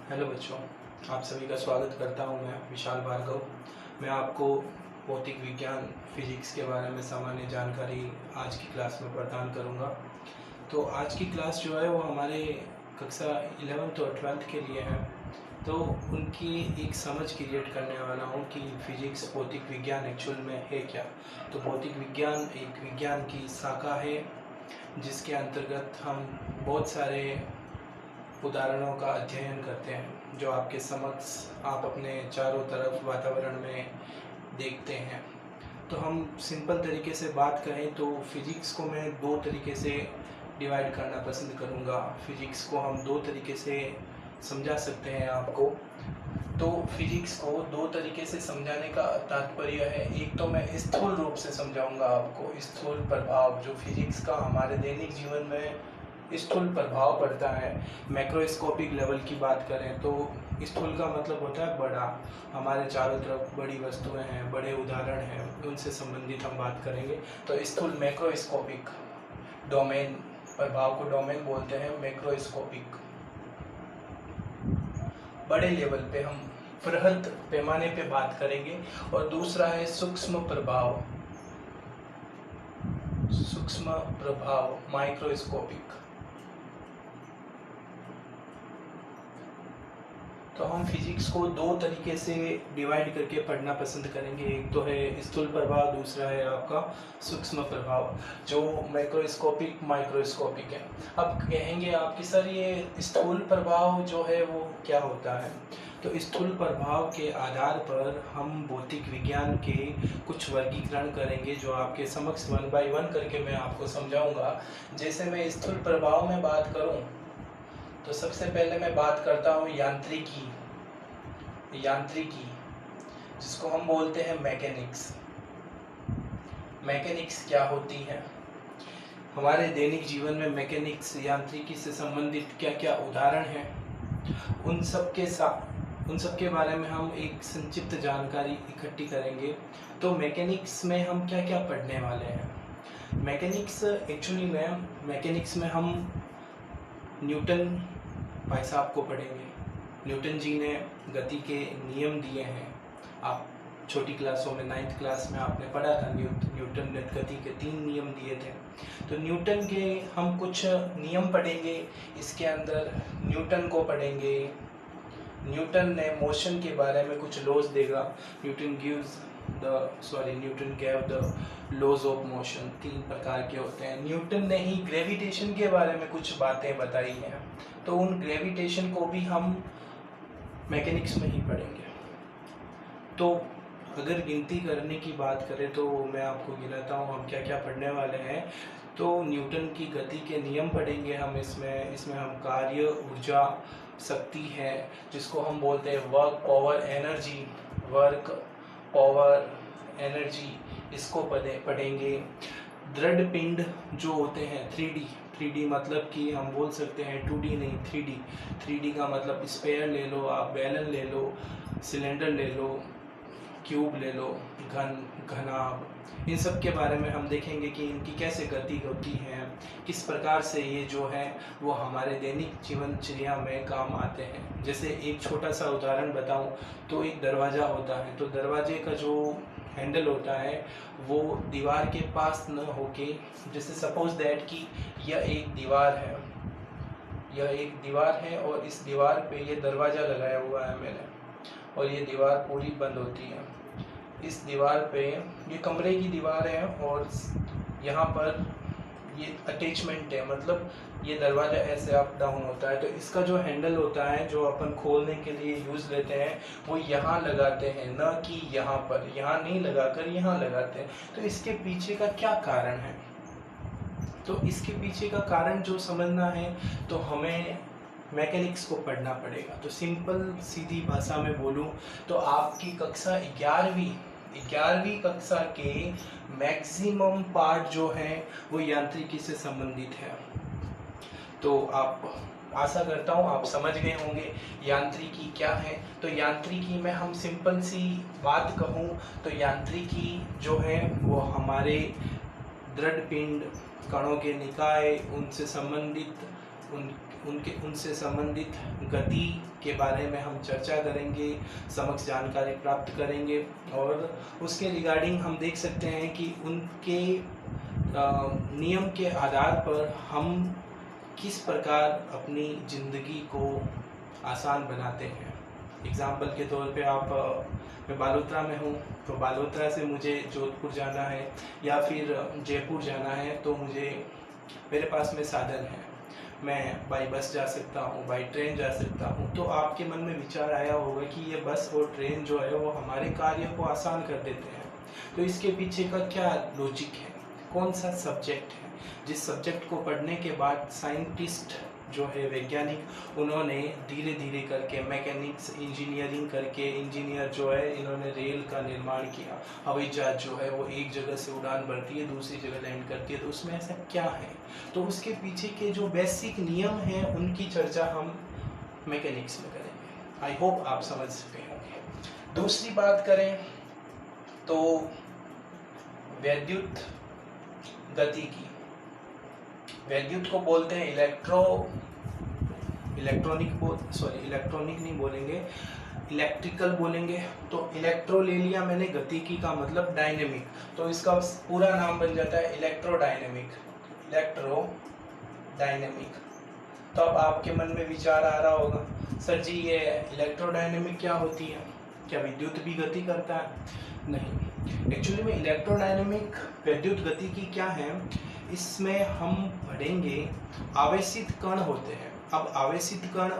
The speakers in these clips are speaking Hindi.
हेलो बच्चों, आप सभी का स्वागत करता हूं। मैं विशाल भार्गव। मैं आपको भौतिक विज्ञान फिजिक्स के बारे में सामान्य जानकारी आज की क्लास में प्रदान करूंगा। तो आज की क्लास जो है वो हमारे कक्षा 11th और 12th के लिए है। तो उनकी एक समझ क्रिएट करने वाला हूं कि फिजिक्स भौतिक विज्ञान एक्चुअल में है क्या। तो भौतिक विज्ञान एक विज्ञान की शाखा है जिसके अंतर्गत हम बहुत सारे उदाहरणों का अध्ययन करते हैं जो आपके समक्ष आप अपने चारों तरफ वातावरण में देखते हैं। तो हम सिंपल तरीके से बात करें तो फिजिक्स को मैं दो तरीके से डिवाइड करना पसंद करूंगा। फिजिक्स को हम दो तरीके से समझा सकते हैं आपको। तो फिजिक्स को दो तरीके से समझाने का तात्पर्य है, एक तो मैं स्थूल रूप से समझाऊंगा आपको, स्थूल प्रभाव जो फिजिक्स का हमारे दैनिक जीवन में स्थूल प्रभाव पड़ता है। मैक्रोस्कोपिक लेवल की बात करें तो स्थूल का मतलब होता है बड़ा, हमारे चारों तरफ बड़ी वस्तुएं हैं, बड़े उदाहरण हैं, उनसे संबंधित हम बात करेंगे। तो स्थूल मैक्रोस्कोपिक डोमेन, प्रभाव को डोमेन बोलते हैं। मैक्रोस्कोपिक बड़े लेवल पे हम बृहद पैमाने पे बात करेंगे। और दूसरा है सूक्ष्म प्रभाव, सूक्ष्म प्रभाव माइक्रोस्कोपिक। तो हम फिजिक्स को दो तरीके से डिवाइड करके पढ़ना पसंद करेंगे, एक तो है स्थूल प्रभाव, दूसरा है आपका सूक्ष्म प्रभाव जो मैक्रोस्कोपिक माइक्रोस्कोपिक है। अब कहेंगे आप कि सर ये स्थूल प्रभाव जो है वो क्या होता है। तो स्थूल प्रभाव के आधार पर हम भौतिक विज्ञान के कुछ वर्गीकरण करेंगे जो आपके समक्ष 1 by 1 करके मैं आपको समझाऊंगा। जैसे मैं स्थूल प्रभाव में बात करूं तो सबसे पहले मैं बात करता हूँ यांत्रिकी, जिसको हम बोलते हैं मैकेनिक्स। मैकेनिक्स क्या होती है, हमारे दैनिक जीवन में मैकेनिक्स यांत्रिकी से संबंधित क्या क्या उदाहरण हैं, उन सब के बारे में हम एक संक्षिप्त जानकारी इकट्ठी करेंगे। तो मैकेनिक्स में हम क्या क्या पढ़ने वाले हैं। मैकेनिक्स में हम न्यूटन भाई साहब को पढ़ेंगे। न्यूटन जी ने गति के नियम दिए हैं। आप छोटी क्लासों में 9th क्लास में आपने पढ़ा था, न्यूटन ने गति के 3 नियम दिए थे। तो न्यूटन के हम कुछ नियम पढ़ेंगे। इसके अंदर न्यूटन को पढ़ेंगे। न्यूटन ने मोशन के बारे में कुछ लॉज देगा। Newton gave the laws of motion. 3 प्रकार के होते हैं। न्यूटन ने ही ग्रेविटेशन के बारे में कुछ बातें बताई हैं, तो उन ग्रेविटेशन को भी हम मैकेनिक्स में ही पढ़ेंगे। तो अगर गिनती करने की बात करें तो मैं आपको गिनाता हूँ हम क्या क्या पढ़ने वाले हैं। तो न्यूटन की गति के नियम पढ़ेंगे हम। इसमें हम कार्य, ऊर्जा, शक्ति है जिसको हम बोलते हैं वर्क पावर एनर्जी, इसको पढ़ेंगे। दृढ़ पिंड जो होते हैं 3D मतलब कि हम बोल सकते हैं 2D नहीं 3D का मतलब स्फीयर ले लो, आप बैलन ले लो, सिलेंडर ले लो, क्यूब ले लो, घनाभ, इन सब के बारे में हम देखेंगे कि इनकी कैसे गति होती है, किस प्रकार से ये जो है वो हमारे दैनिक जीवनचर्या में काम आते हैं। जैसे एक छोटा सा उदाहरण बताऊं तो एक दरवाज़ा होता है, तो दरवाजे का जो हैंडल होता है वो दीवार के पास न होके, जैसे सपोज दैट कि यह एक दीवार है और इस दीवार पे ये दरवाज़ा लगाया हुआ है मैंने, और ये दीवार पूरी बंद होती है। इस दीवार पे ये कमरे की दीवार है और यहाँ पर ये अटैचमेंट है, मतलब ये दरवाज़ा ऐसे अप डाउन होता है। तो इसका जो हैंडल होता है जो अपन खोलने के लिए यूज़ लेते हैं वो यहाँ लगाते हैं, न कि यहाँ पर, यहाँ नहीं लगाकर यहाँ लगाते हैं। तो इसके पीछे का क्या कारण है, तो इसके पीछे का कारण जो समझना है तो हमें मैकेनिक्स को पढ़ना पड़ेगा। तो सिंपल सीधी भाषा में बोलूं तो आपकी कक्षा 11वीं कक्षा के मैक्सिमम पार्ट जो है वो यांत्रिकी से संबंधित है। तो आप आशा करता हूँ आप समझ गए होंगे यांत्रिकी क्या है। तो यांत्रिकी में हम सिंपल सी बात कहूँ तो यांत्रिकी जो है वो हमारे दृढ़ पिंड, कणों के निकाय, उनसे संबंधित उनसे संबंधित गति के बारे में हम चर्चा करेंगे, समक्ष जानकारी प्राप्त करेंगे और उसके रिगार्डिंग हम देख सकते हैं कि उनके नियम के आधार पर हम किस प्रकार अपनी ज़िंदगी को आसान बनाते हैं। एग्जाम्पल के तौर पे मैं बालोतरा में हूँ, तो बालोतरा से मुझे जोधपुर जाना है या फिर जयपुर जाना है, तो मेरे पास में साधन है, मैं बाई बस जा सकता हूँ, बाई ट्रेन जा सकता हूँ। तो आपके मन में विचार आया होगा कि ये बस और ट्रेन जो है वो हमारे कार्य को आसान कर देते हैं, तो इसके पीछे का क्या लॉजिक है, कौन सा सब्जेक्ट है, जिस सब्जेक्ट को पढ़ने के बाद साइंटिस्ट जो है वैज्ञानिक, उन्होंने धीरे धीरे करके मैकेनिक्स इंजीनियरिंग करके इंजीनियर जो है इन्होंने रेल का निर्माण किया, हवाई जहाज जो है वो एक जगह से उड़ान भरती है दूसरी जगह लैंड करती है, तो उसमें ऐसा क्या है, तो उसके पीछे के जो बेसिक नियम हैं उनकी चर्चा हम मैकेनिक्स में करेंगे। आई होप आप समझ गए होंगे। दूसरी बात करें तो वैद्युत गति की, वैद्युत को बोलते हैं इलेक्ट्रॉनिक नहीं बोलेंगे, इलेक्ट्रिकल बोलेंगे। तो इलेक्ट्रो ले लिया मैंने, गतिकी का मतलब डायनेमिक, तो इसका पूरा नाम बन जाता है इलेक्ट्रोडायनेमिक। तो अब आपके मन में विचार आ रहा होगा, सर जी ये इलेक्ट्रोडायनेमिक क्या होती है, क्या विद्युत भी गति करता है? नहीं, एक्चुअली में इलेक्ट्रोडायनेमिक विद्युत गतिकी क्या है, इसमें हम पढ़ेंगे आवेशित कण होते हैं। अब आवेशित कण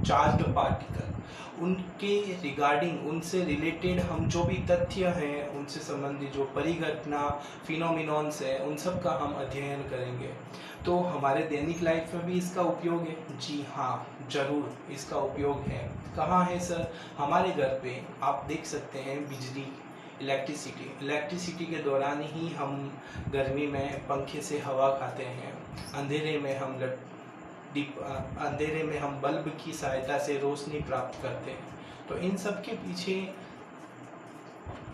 चार्ज्ड पार्टिकल, उनके रिगार्डिंग, उनसे रिलेटेड हम जो भी तथ्य हैं, उनसे संबंधित जो परिघटना फिनोमिनॉन्स है, उन सब का हम अध्ययन करेंगे। तो हमारे दैनिक लाइफ में भी इसका उपयोग है? जी हाँ, जरूर इसका उपयोग है। कहाँ है सर? हमारे घर पे आप देख सकते हैं बिजली, इलेक्ट्रिसिटी के दौरान ही हम गर्मी में पंखे से हवा खाते हैं, अंधेरे में हम बल्ब की सहायता से रोशनी प्राप्त करते हैं। तो इन सब के पीछे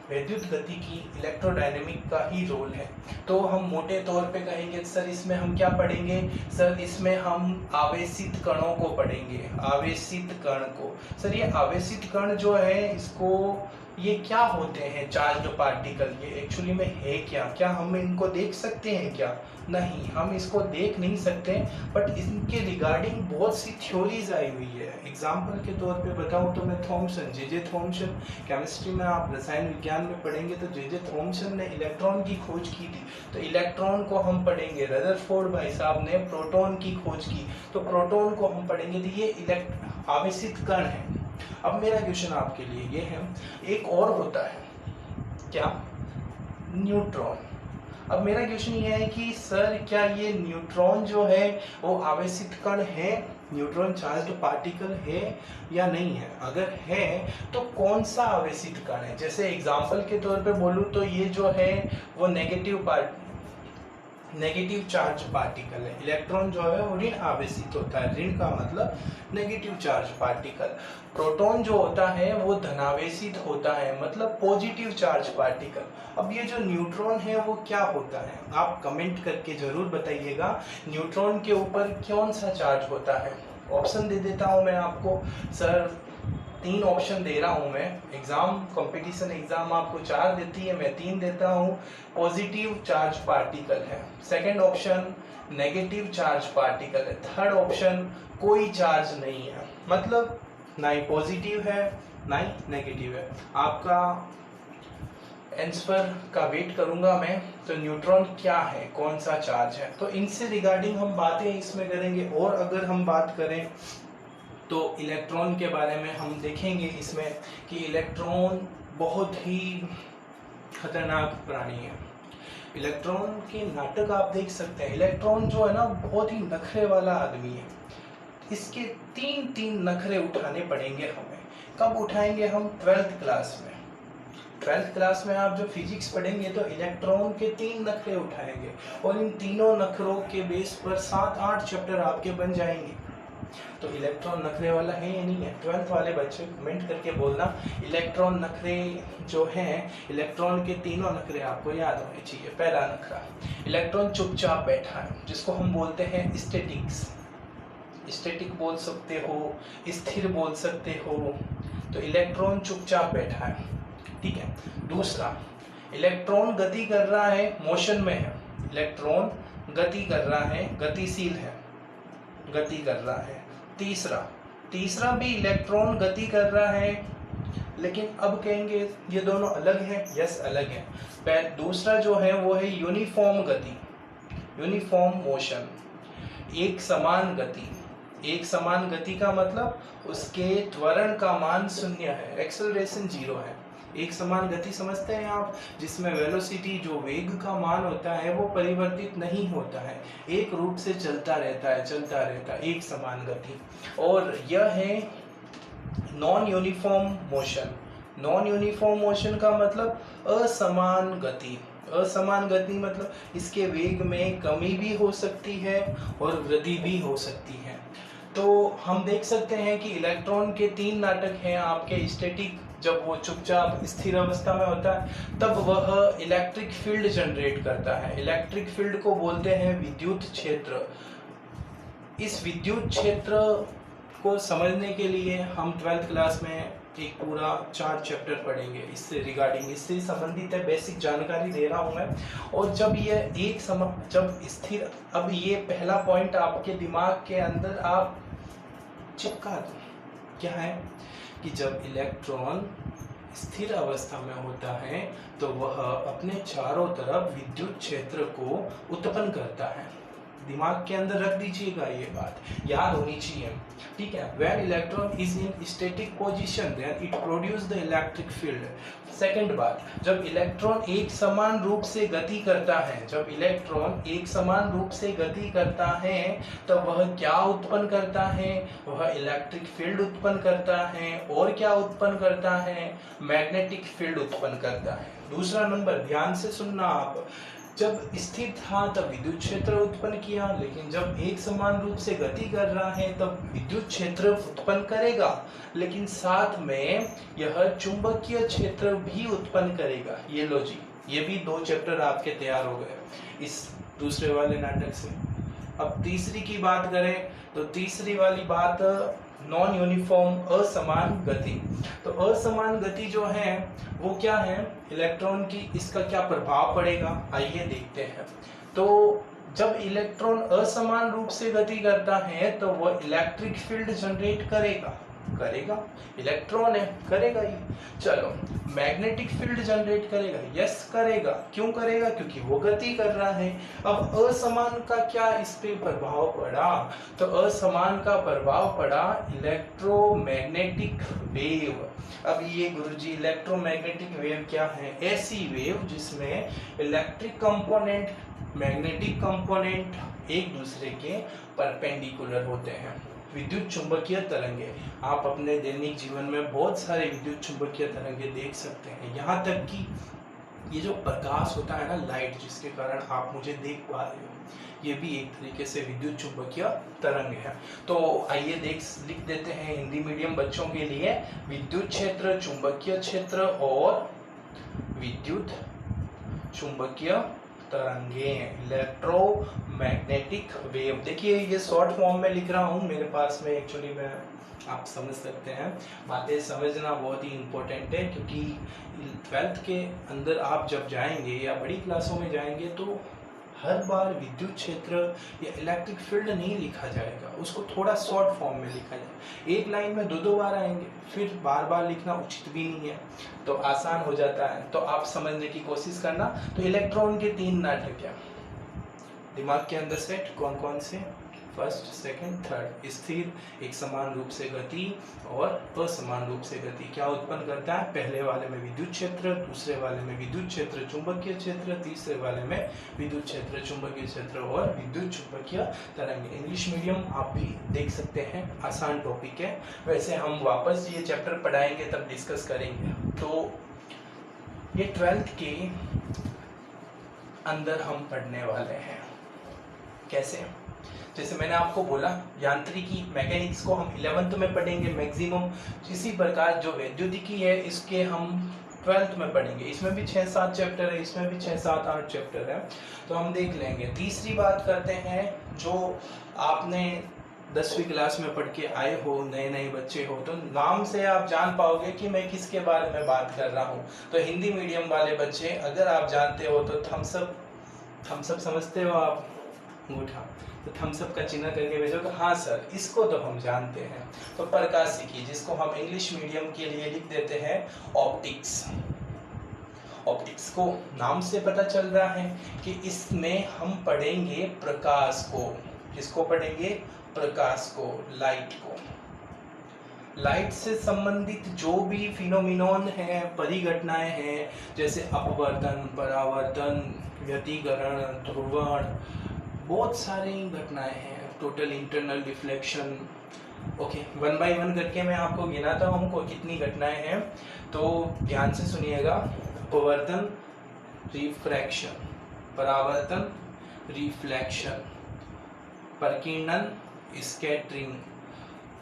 विद्युत गति की इलेक्ट्रोडायनेमिक का ही रोल है। तो हम मोटे तौर पे कहेंगे सर इसमें हम क्या पढ़ेंगे? सर इसमें हम आवेशित कणों को पढ़ेंगे, आवेशित कण को। सर ये आवेशित कण जो है, इसको ये क्या होते हैं चार्ज्ड पार्टिकल, ये एक्चुअली में है क्या हम इनको देख सकते हैं क्या? नहीं, हम इसको देख नहीं सकते, बट इनके रिगार्डिंग बहुत सी थ्योरीज आई हुई है। एग्जाम्पल के तौर पे बताऊं तो मैं थॉमसन, जे थॉमसन, केमिस्ट्री में आप रसायन विज्ञान में पढ़ेंगे तो जे थॉमसन ने इलेक्ट्रॉन की खोज की थी, तो इलेक्ट्रॉन को हम पढ़ेंगे। रदरफोर्ड भाई साहब ने प्रोटॉन की खोज की, तो प्रोटॉन को हम पढ़ेंगे। तो ये आवेशित कण है। अब मेरा क्वेश्चन आपके लिए ये है, एक और होता है क्या? न्यूट्रॉन। अब मेरा क्वेश्चन ये है कि सर क्या ये न्यूट्रॉन जो है वो आवेशित कण है, न्यूट्रॉन चार्ज्ड पार्टिकल है या नहीं है? अगर है तो कौन सा आवेशित कण है? जैसे एग्जांपल के तौर पे बोलूं तो ये जो है वो नेगेटिव चार्ज पार्टिकल है। इलेक्ट्रॉन जो है वो ऋण आवेशित होता है, ऋण का मतलब नेगेटिव चार्ज पार्टिकल। प्रोटॉन जो होता है वो धनावेशित होता है, मतलब पॉजिटिव चार्ज पार्टिकल। अब ये जो न्यूट्रॉन है वो क्या होता है? आप कमेंट करके जरूर बताइएगा, न्यूट्रॉन के ऊपर कौन सा चार्ज होता है? ऑप्शन दे देता हूँ मैं आपको। सर 3 ऑप्शन दे रहा हूं मैं, कंपटीशन एग्जाम आपको 4 देती है, मैं 3 देता हूं। पॉजिटिव चार्ज पार्टिकल है, second option negative charge particle है, थर्ड ऑप्शन कोई चार्ज नहीं है, मतलब ना ही पॉजिटिव है ना ही नेगेटिव है। आपका आंसर का वेट करूंगा मैं। तो न्यूट्रॉन क्या है, कौन सा चार्ज है, तो इनसे रिगार्डिंग हम बातें इसमें करेंगे। और अगर हम बात करें तो इलेक्ट्रॉन के बारे में हम देखेंगे इसमें कि इलेक्ट्रॉन बहुत ही खतरनाक प्राणी है। इलेक्ट्रॉन के नाटक आप देख सकते हैं। इलेक्ट्रॉन जो है ना बहुत ही नखरे वाला आदमी है, इसके 3 नखरे उठाने पड़ेंगे हमें। कब उठाएंगे हम? 12th क्लास में। 12th क्लास में आप जो फिजिक्स पढ़ेंगे तो इलेक्ट्रॉन के 3 नखरे उठाएंगे, और इन तीनों नखरों के बेस पर 7-8 चैप्टर आपके बन जाएंगे। तो इलेक्ट्रॉन नखरे वाला है या नहीं है? 12th वाले बच्चे कमेंट करके बोलना, इलेक्ट्रॉन नखरे जो हैं, इलेक्ट्रॉन के 3 नखरे आपको याद होने चाहिए। पहला नखरा, इलेक्ट्रॉन चुपचाप बैठा है, जिसको हम बोलते हैं स्टैटिक्स। स्टैटिक बोल सकते हो, स्थिर बोल सकते हो। तो इलेक्ट्रॉन चुपचाप बैठा है, ठीक है। दूसरा, इलेक्ट्रॉन गति कर रहा है, मोशन में है। इलेक्ट्रॉन गति कर रहा है, गतिशील है, गति कर रहा है। तीसरा भी इलेक्ट्रॉन गति कर रहा है, लेकिन अब कहेंगे ये दोनों अलग है। यस, अलग है। दूसरा जो है वो है यूनिफॉर्म गति, यूनिफॉर्म मोशन, एक समान गति। एक समान गति का मतलब उसके त्वरण का मान 0 है, एक्सेलरेशन 0 है। एक समान गति समझते हैं आप, जिसमें वेलोसिटी जो वेग का मान होता है वो परिवर्तित नहीं होता है, एक रूप से चलता रहता है, एक समान गति। और यह है non uniform motion. Non uniform motion का मतलब असमान गति। असमान गति मतलब इसके वेग में कमी भी हो सकती है और वृद्धि भी हो सकती है। तो हम देख सकते हैं कि इलेक्ट्रॉन के 3 नाटक हैं आपके। स्टैटिक, जब वो चुपचाप स्थिर अवस्था में होता है तब वह इलेक्ट्रिक फील्ड जनरेट करता है। इलेक्ट्रिक फील्ड को बोलते हैं विद्युत क्षेत्र। इस विद्युत क्षेत्र को समझने के लिए हम 12th क्लास में एक पूरा 4 चैप्टर पढ़ेंगे, इससे रिगार्डिंग, इससे संबंधित है, बेसिक जानकारी दे रहा हूँ मैं। और जब ये जब स्थिर, अब ये पहला पॉइंट आपके दिमाग के अंदर आप चिपका दो, क्या है कि जब इलेक्ट्रॉन स्थिर अवस्था में होता है तो वह अपने चारों तरफ विद्युत क्षेत्र को उत्पन्न करता है। दिमाग के अंदर रख दीजिएगा, ये बात याद होनी चाहिए, ठीक है। When electron is in static position then it produce the electric field। Second बात, जब इलेक्ट्रॉन एक समान रूप से गति करता है, जब इलेक्ट्रॉन एक समान रूप से गति करता है तो वह क्या उत्पन्न करता है? वह इलेक्ट्रिक फील्ड उत्पन्न करता है। और क्या उत्पन्न करता है? मैग्नेटिक फील्ड उत्पन्न करता है। दूसरा नंबर, ध्यान से सुनना आप, जब स्थिर था तब विद्युत क्षेत्र उत्पन्न किया, लेकिन जब एक समान रूप से गति कर रहा है तब विद्युत क्षेत्र उत्पन्न करेगा, लेकिन साथ में यह चुंबकीय क्षेत्र भी उत्पन्न करेगा। ये लो जी, ये भी 2 चैप्टर आपके तैयार हो गए इस दूसरे वाले नाटक से। अब तीसरी की बात करें तो तीसरी वाली बात नॉन यूनिफॉर्म, असमान गति। तो असमान गति जो है वो क्या है? इलेक्ट्रॉन की, इसका क्या प्रभाव पड़ेगा, आइए देखते हैं। तो जब इलेक्ट्रॉन असमान रूप से गति करता है तो वह इलेक्ट्रिक फील्ड जनरेट करेगा, इलेक्ट्रॉन है, करेगा ही। चलो, मैग्नेटिक फील्ड जनरेट करेगा, यस करेगा। क्यों करेगा? क्योंकि वो गति कर रहा है। अब असमान का क्या इस पे प्रभाव पड़ा? तो असमान का प्रभाव पड़ा इलेक्ट्रोमैग्नेटिक वेव। अब ये गुरुजी, इलेक्ट्रोमैग्नेटिक वेव क्या है? ऐसी वेव जिसमें इलेक्ट्रिक कंपोनेंट, मैग्नेटिक कंपोनेंट एक दूसरे के परपेंडिकुलर होते हैं। विद्युत चुंबकीय तरंगे, आप अपने दैनिक जीवन में बहुत सारे विद्युत चुंबकीय तरंगे देख सकते हैं। यहाँ तक कि ये जो प्रकाश होता है ना, लाइट, जिसके कारण आप मुझे देख पा रहे हो, ये भी एक तरीके से विद्युत चुंबकीय तरंग है। तो आइए लिख देते हैं हिंदी मीडियम बच्चों के लिए, विद्युत क्षेत्र, चुंबकीय क्षेत्र और विद्युत चुंबकीय तरंगे, इलेक्ट्रोमैग्नेटिक वेव। देखिए ये शॉर्ट फॉर्म में लिख रहा हूँ मेरे पास में, एक्चुअली मैं, आप समझ सकते हैं, बातें समझना बहुत ही इम्पोर्टेंट है, क्योंकि 12th के अंदर आप जब जाएंगे या बड़ी क्लासों में जाएंगे तो हर बार विद्युत क्षेत्र या इलेक्ट्रिक फील्ड नहीं लिखा जाएगा, उसको थोड़ा शॉर्ट फॉर्म में लिखा जाएगा। एक लाइन में 2-2 बार आएंगे, फिर बार बार लिखना उचित भी नहीं है, तो आसान हो जाता है। तो आप समझने की कोशिश करना। तो इलेक्ट्रॉन के 3 नाटक है दिमाग के अंदर सेट, कौन कौन से? First, second, third. स्थिर, एक समान रूप से गति और असमान रूप से गति। क्या उत्पन्न करता है? पहले वाले में विद्युत क्षेत्र, दूसरे वाले में विद्युत क्षेत्र चुंबकीय क्षेत्र, तीसरे वाले में विद्युत क्षेत्र चुंबकीय क्षेत्र और विद्युत चुंबकीय तरंग। इंग्लिश मीडियम आप भी देख सकते हैं, आसान टॉपिक है। वैसे हम वापस ये चैप्टर पढ़ाएंगे तब डिस्कस करेंगे। तो ये 12th के अंदर हम पढ़ने वाले हैं। कैसे? जैसे मैंने आपको बोला, यांत्रिकी, मैकेनिक्स को हम 11th में पढ़ेंगे मैक्सिमम। इसी प्रकार जो वैद्युतिकी है इसके हम 12th में पढ़ेंगे। इसमें भी 6-7 चैप्टर है, इसमें भी 6-7-8 चैप्टर है, तो हम देख लेंगे। तीसरी बात करते हैं, जो आपने 10वीं क्लास में पढ़ के आए हो, नए नए बच्चे हो, तो नाम से आप जान पाओगे कि मैं किसके बारे में बात कर रहा हूँ। तो हिंदी मीडियम वाले बच्चे, अगर आप जानते हो तो थम्स अप समझते हो आप, अंगूठा, तो थम्स अप का चिन्ह करके भेजोगे हाँ सर इसको तो हम जानते हैं। तो प्रकाशिकी, जिसको हम इंग्लिश मीडियम के लिए लिख देते हैं ऑप्टिक्स। ऑप्टिक्स को नाम से पता चल रहा है कि इसमें हम पढ़ेंगे प्रकाश को। किसको पढ़ेंगे? प्रकाश को, लाइट को। लाइट से संबंधित जो भी फिनोमिनॉन है, परिघटनाएं हैं, जैसे अपवर्तन, परावर्तन, व्यतिकरण, ध्रुवण, बहुत सारी घटनाएं हैं, total internal deflection. Okay, 1 by 1 करके मैं आपको गिनाता हूँ को कितनी घटनाएं हैं, तो ध्यान से सुनिएगा। अपवर्तन, रिफ्रैक्शन, परावर्तन, रिफ्लेक्शन, प्रकीर्णन, स्कैटरिंग,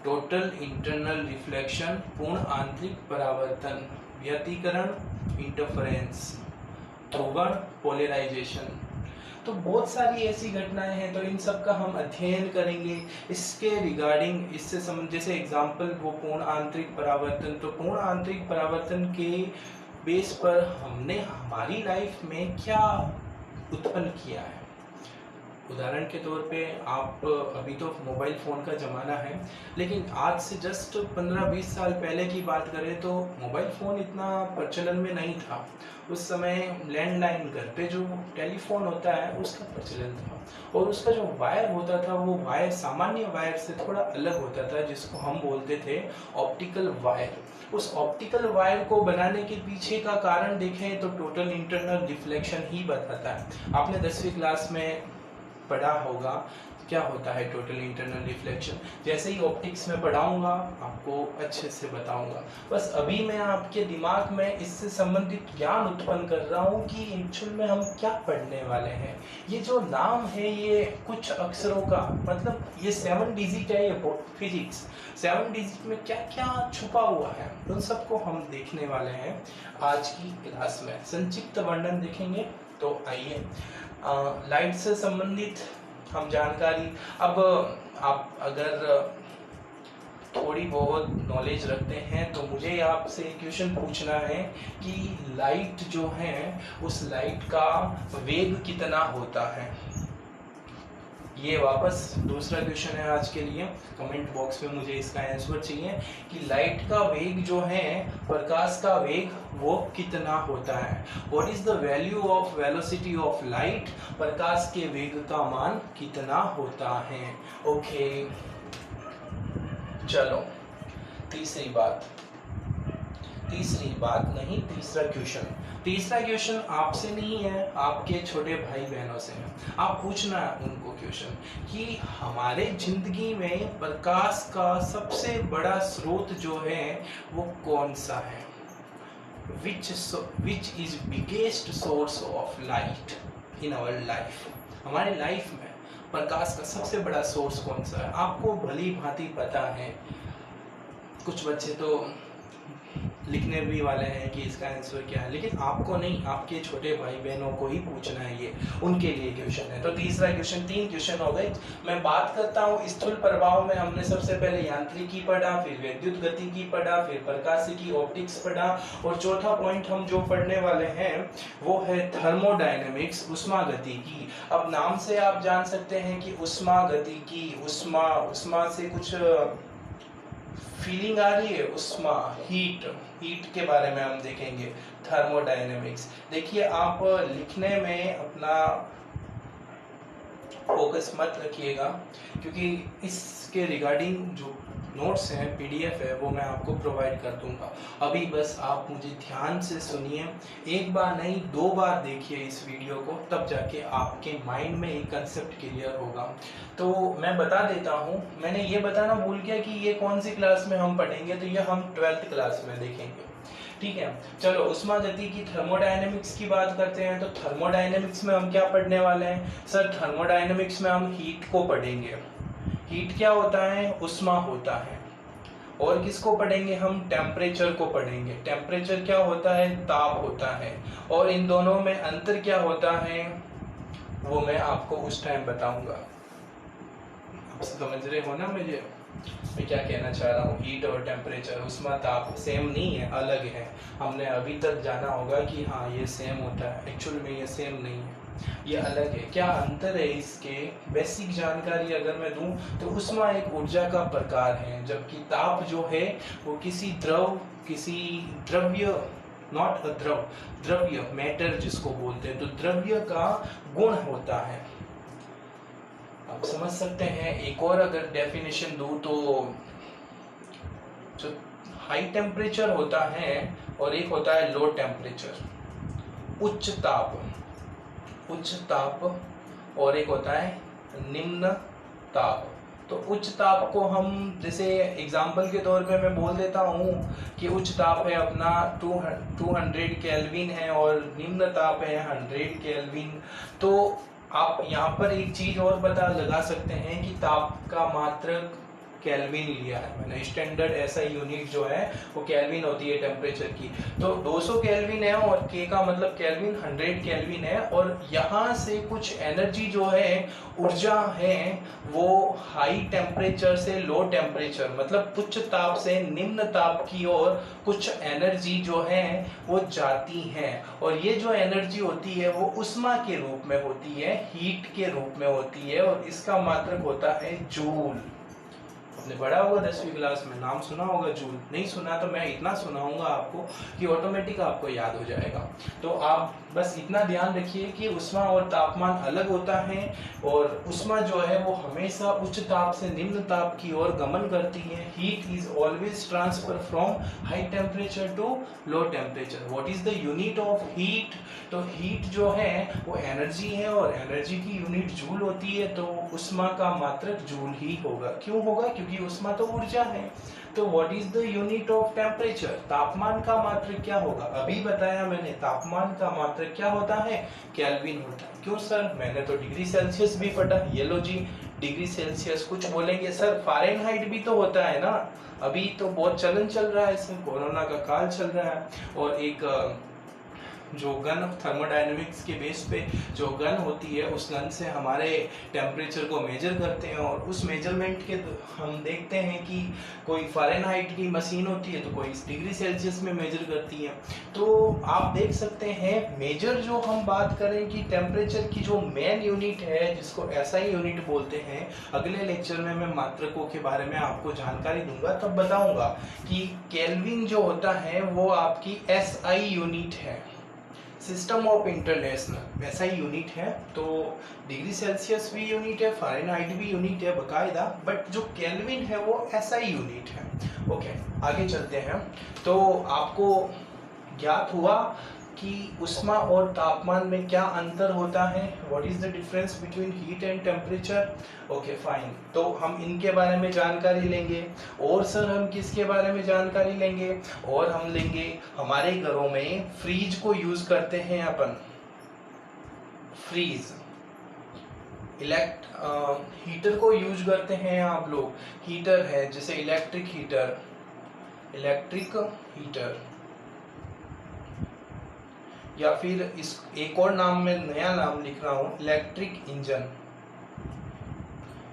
टोटल इंटरनल रिफ्लेक्शन, पूर्ण आंतरिक परावर्तन, व्यतिकरण, इंटरफेरेंस, ध्रुवण, पोलराइजेशन। तो बहुत सारी ऐसी घटनाएं हैं, तो इन सब का हम अध्ययन करेंगे। इसके रिगार्डिंग, इससे जैसे एग्जाम्पल वो पूर्ण आंतरिक परावर्तन, तो पूर्ण आंतरिक परावर्तन के बेस पर हमने हमारी लाइफ में क्या उत्पन्न किया है। उदाहरण के तौर पे आप, अभी तो मोबाइल फ़ोन का ज़माना है, लेकिन आज से जस्ट 15-20 साल पहले की बात करें तो मोबाइल फ़ोन इतना प्रचलन में नहीं था। उस समय लैंडलाइन, घर पे जो टेलीफोन होता है उसका प्रचलन था, और उसका जो वायर होता था वो वायर सामान्य वायर से थोड़ा अलग होता था, जिसको हम बोलते थे ऑप्टिकल वायर। उस ऑप्टिकल वायर को बनाने के पीछे का कारण देखें तो टोटल इंटरनल रिफ्लेक्शन ही बताता है। आपने 10वीं क्लास में पढ़ा होगा क्या होता है टोटल इंटरनल रिफ्लेक्शन। जैसे ही ऑप्टिक्स में पढ़ाऊंगा आपको अच्छे से बताऊंगा। बस अभी मैं आपके दिमाग में इससे संबंधित ज्ञान उत्पन्न कर रहा हूँ कि एक्चुअल में हम क्या पढ़ने वाले हैं। ये जो नाम है ये कुछ अक्षरों का मतलब, ये 7 डिजिट है, ये फिजिक्स 7 डिजिट में क्या क्या छुपा हुआ है उन सबको हम देखने वाले हैं आज की क्लास में। संक्षिप्त वर्णन देखेंगे। तो आइए, लाइट से संबंधित हम जानकारी, अब आप अगर थोड़ी बहुत नॉलेज रखते हैं तो मुझे आपसे क्वेश्चन पूछना है कि लाइट जो है उस लाइट का वेग कितना होता है। ये वापस दूसरा क्वेश्चन है आज के लिए। कमेंट बॉक्स में मुझे इसका आंसर चाहिए कि लाइट का वेग जो है, प्रकाश का वेग, वो कितना होता है। What is the value of velocity of light, प्रकाश के वेग का मान कितना होता है। ओके, चलो तीसरी बात नहीं, तीसरा क्वेश्चन आपसे नहीं है, आपके छोटे भाई बहनों से है। आप पूछना उनको क्वेश्चन कि हमारे जिंदगी में प्रकाश का सबसे बड़ा स्रोत जो है वो कौन सा है। Which is biggest source of light in our life. हमारे लाइफ में प्रकाश का सबसे बड़ा सोर्स कौन सा है। आपको भली भांति पता है, कुछ बच्चे तो लिखने भी वाले हैं कि इसका आंसर क्या है, लेकिन आपको नहीं, आपके छोटे भाई बहनों को ही पूछना है, ये उनके लिए क्वेश्चन है। तो तीसरा क्वेश्चन, 3 क्वेश्चन हो गए। मैं बात करता हूँ स्थूल प्रभाव में। हमने सबसे पहले यांत्रिकी पढ़ा, फिर विद्युत गतिकी पढ़ा, फिर प्रकाशिकी, ऑप्टिक्स पढ़ा, और चौथा पॉइंट हम जो पढ़ने वाले हैं वो है थर्मोडायनेमिक्स, उष्मागतिकी। अब नाम से आप जान सकते हैं कि उष्मागतिकी, उष्मा से कुछ फीलिंग आ रही है, उष्मा, हीट के बारे में हम देखेंगे। थर्मोडायनेमिक्स, देखिए आप लिखने में अपना फोकस मत रखिएगा, क्योंकि इसके रिगार्डिंग जो नोट्स हैं, पीडीएफ है, वो मैं आपको प्रोवाइड कर दूंगा। अभी बस आप मुझे ध्यान से सुनिए, एक बार नहीं 2 बार देखिए इस वीडियो को, तब जाके आपके माइंड में एक कंसेप्ट क्लियर होगा। तो मैं बता देता हूँ, मैंने ये बताना भूल गया कि ये कौन सी क्लास में हम पढ़ेंगे, तो ये हम 12th क्लास में देखेंगे। ठीक है, चलो उष्मागतिकी, थर्मोडायनेमिक्स की बात करते हैं। तो थर्मोडायनेमिक्स में हम क्या पढ़ने वाले हैं सर? थर्मोडायनेमिक्स में हम हीट को पढ़ेंगे। हीट क्या होता है? उष्मा होता है। और किसको पढ़ेंगे हम? टेम्परेचर को पढ़ेंगे। टेम्परेचर क्या होता है? ताप होता है। और इन दोनों में अंतर क्या होता है वो मैं आपको उस टाइम बताऊंगा। आप समझ रहे हो ना मुझे मैं क्या कहना चाह रहा हूँ। हीट और टेम्परेचर, उष्मा ताप सेम नहीं है, अलग है। हमने अभी तक जाना होगा कि हाँ ये सेम होता है, एक्चुअल में ये सेम नहीं है, ये अलग है। क्या अंतर है इसके बेसिक जानकारी अगर मैं दूं तो उष्मा एक ऊर्जा का प्रकार है, जबकि ताप जो है वो किसी द्रव्य, नॉट अ द्रव्य मैटर जिसको बोलते हैं, तो द्रव्य का गुण होता है। आप समझ सकते हैं। एक और अगर डेफिनेशन दूं तो जो हाई टेम्परेचर होता है और एक होता है लो टेम्परेचर, उच्च ताप और एक होता है निम्न ताप। तो उच्च ताप को हम जैसे एग्जांपल के तौर पे मैं बोल देता हूँ कि उच्च ताप है अपना 200 केल्विन है और निम्न ताप है 100 केल्विन। तो आप यहाँ पर एक चीज और पता लगा सकते हैं कि ताप का मात्रक केल्विन लिया है मैंने। स्टैंडर्ड ऐसा यूनिट जो है वो केल्विन होती है टेम्परेचर की। तो 200 केल्विन है और के का मतलब केल्विन, 100 केल्विन है। और यहाँ से कुछ एनर्जी जो है, ऊर्जा है, वो हाई टेम्परेचर से लो टेम्परेचर मतलब उच्च ताप से निम्न ताप की ओर कुछ एनर्जी जो है वो जाती है। और ये जो एनर्जी होती है वो उष्मा के रूप में होती है, हीट के रूप में होती है, और इसका मात्रक होता है जूल। आपने पढ़ा होगा 10वीं क्लास में, नाम सुना होगा जूल। नहीं सुना तो मैं इतना सुनाऊंगा आपको कि ऑटोमेटिक आपको याद हो जाएगा। तो आप बस इतना ध्यान रखिए कि उष्मा और तापमान अलग होता है, और उष्मा जो है वो हमेशा उच्च ताप से निम्न ताप की ओर गमन करती है। Heat is always transfer from high temperature to low temperature. What is the unit of heat? तो हीट जो है वो एनर्जी है, और एनर्जी की यूनिट जूल होती है। तो उष्मा का मात्रक जूल ही होगा। क्यों होगा? क्योंकि उष्मा तो ऊर्जा है। तो what is the unit of temperature? तापमान का मात्रक क्या होगा? अभी बताया मैंने, तापमान का मात्रक क्या होता है? केल्विन होता है। क्यों सर? मैंने तो डिग्री सेल्सियस भी पढ़ा। ये लो जी, डिग्री सेल्सियस। कुछ बोलेंगे सर फारेनहाइट भी तो होता है ना, अभी तो बहुत चलन चल रहा है, इसमें कोरोना का काल चल रहा है। और एक जो गन थर्मोडायनेमिक्स के बेस पे जो गन होती है, उस गन से हमारे टेम्परेचर को मेजर करते हैं, और उस मेजरमेंट के हम देखते हैं कि कोई फ़ारेनहाइट की मशीन होती है तो कोई डिग्री सेल्सियस में मेजर करती है। तो आप देख सकते हैं, मेजर जो हम बात करें कि टेम्परेचर की जो मेन यूनिट है, जिसको एसआई यूनिट बोलते हैं, अगले लेक्चर में मैं मात्रकों के बारे में आपको जानकारी दूंगा, तब बताऊंगा कि केल्विन जो होता है वो आपकी एसआई यूनिट है, system of international SI unit है। तो डिग्री सेल्सियस भी यूनिट है, फ़ारेनहाइट भी यूनिट है बकायदा, बट जो केल्विन है वो एसआई यूनिट है। ओके, आगे चलते हैं। तो आपको ज्ञात हुआ कि उष्मा और तापमान में क्या अंतर होता है, what is the difference between heat and temperature. Okay fine, तो हम इनके बारे में जानकारी लेंगे। और सर हम किसके बारे में जानकारी लेंगे? और हम लेंगे, हमारे घरों में फ्रीज को यूज करते हैं अपन, फ्रीज। हीटर को यूज करते हैं आप लोग, हीटर है जैसे इलेक्ट्रिक हीटर, या फिर इस एक और नाम में नया नाम लिख रहा हूं, इलेक्ट्रिक इंजन,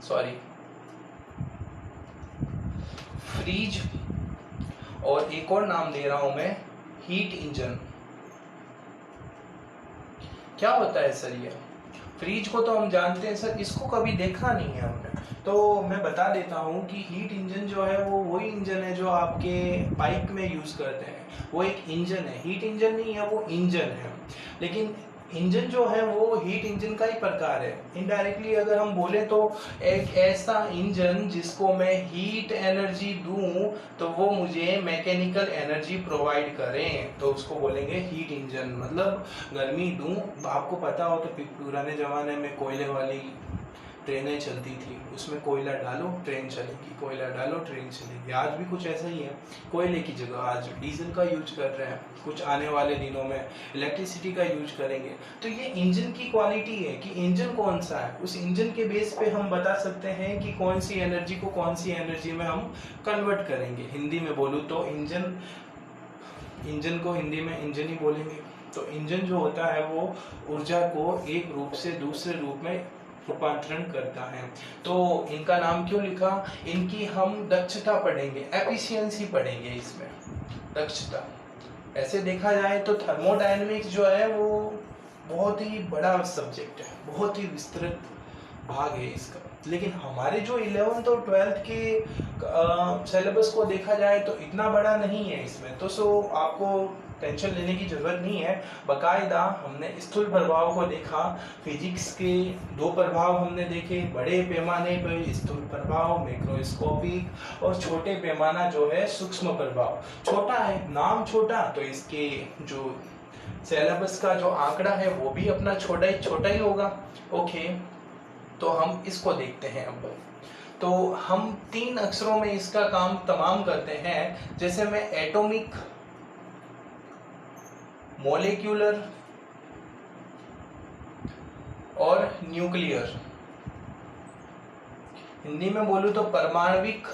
सॉरी फ्रीज, और एक और नाम दे रहा हूं मैं, हीट इंजन। क्या होता है सर ये? फ्रीज को तो हम जानते हैं सर, इसको कभी देखा नहीं है हमने, तो मैं बता देता हूँ कि हीट इंजन जो है वो वही इंजन है जो आपके बाइक में यूज करते हैं, वो एक इंजन है, हीट इंजन नहीं है, वो इंजन है। लेकिन इंजन जो है वो हीट इंजन का ही प्रकार है। इनडायरेक्टली अगर हम बोले तो एक ऐसा इंजन जिसको मैं हीट एनर्जी दूं तो वो मुझे मैकेनिकल एनर्जी प्रोवाइड करें, तो उसको बोलेंगे हीट इंजन। मतलब गर्मी दूं, आपको पता हो तो पुराने जमाने में कोयले वाली ट्रेनें चलती थी, उसमें कोयला डालो ट्रेन चलेगी, कोयला डालो ट्रेन चलेगी। आज भी कुछ ऐसा ही है, कोयले की जगह आज डीजल का यूज कर रहे हैं, कुछ आने वाले दिनों में इलेक्ट्रिसिटी का यूज करेंगे। तो ये इंजन की क्वालिटी है कि इंजन कौन सा है, उस इंजन के बेस पे हम बता सकते हैं कि कौन सी एनर्जी को कौन सी एनर्जी में हम कन्वर्ट करेंगे। हिंदी में बोलूँ तो इंजन को हिंदी में इंजन ही बोलेंगे। तो इंजन जो होता है वो ऊर्जा को एक रूप से दूसरे रूप में रूपांतरण करता है। तो इनका नाम क्यों लिखा, इनकी हम दक्षता पढ़ेंगे, एफिशिएंसी पढ़ेंगे इसमें, दक्षता। ऐसे देखा जाए तो थर्मोडायनेमिक्स जो है वो बहुत ही बड़ा सब्जेक्ट है, बहुत ही विस्तृत भाग है इसका, लेकिन हमारे जो 11th और 12th के सिलेबस को देखा जाए तो इतना बड़ा नहीं है इसमें। तो आपको टेंशन लेने की जरूरत नहीं है। बाकायदा हमने स्थूल प्रभाव को देखा, फिजिक्स के 2 प्रभाव हमने देखे, बड़े पैमाने पर स्थूल प्रभाव मैक्रोस्कोपिक, और छोटे पैमाना जो है सूक्ष्म प्रभाव। छोटा है, नाम छोटा, तो इसके जो सिलेबस का जो आंकड़ा है वो भी अपना छोटा ही होगा। ओके, तो हम इसको देखते हैं अब। तो हम 3 अक्षरों में इसका काम तमाम करते हैं, जैसे मैं एटॉमिक, मॉलिक्यूलर और न्यूक्लियर, हिंदी में बोलूं तो परमाणविक,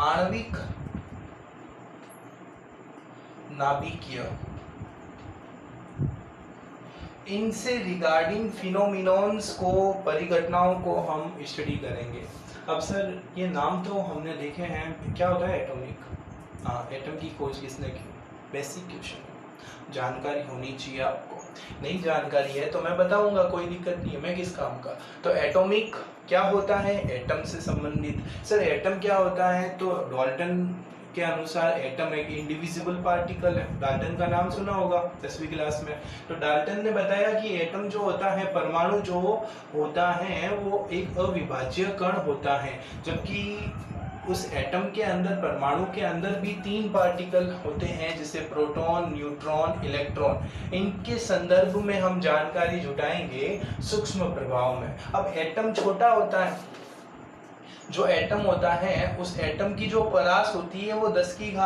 आणविक, नाभिकीय, इनसे रिगार्डिंग फिनोमिनॉन्स को, परिघटनाओं को हम स्टडी करेंगे। अब सर ये नाम तो हमने देखे हैं, क्या होता है एटॉमिक? हाँ, एटम की खोज किसने की? बेसिक क्वेश्चन, जानकारी होनी चाहिए आपको। नहीं जानकारी है तो मैं बताऊंगा, कोई दिक्कत नहीं है, मैं किस काम का। तो एटॉमिक क्या होता है? एटम से संबंधित। सर एटम क्या होता है? तो डाल्टन के अनुसार एटम एक इंडिविजिबल पार्टिकल है। डाल्टन का नाम सुना होगा 10वीं क्लास में। तो डाल्टन ने बताया कि एटम जो होता है, परमाणु जो होता है, वो एक अविभाज्य कण होता है, जबकि उस एटम के अंदर, परमाणु के अंदर भी 3 पार्टिकल होते हैं, जैसे प्रोटॉन, न्यूट्रॉन, इलेक्ट्रॉन। इनके संदर्भ में हम जानकारी जुटाएंगे सूक्ष्म प्रभाव में। अब एटम छोटा होता है, जो एटम होता है उस एटम की जो परास होती है वो 10 की घात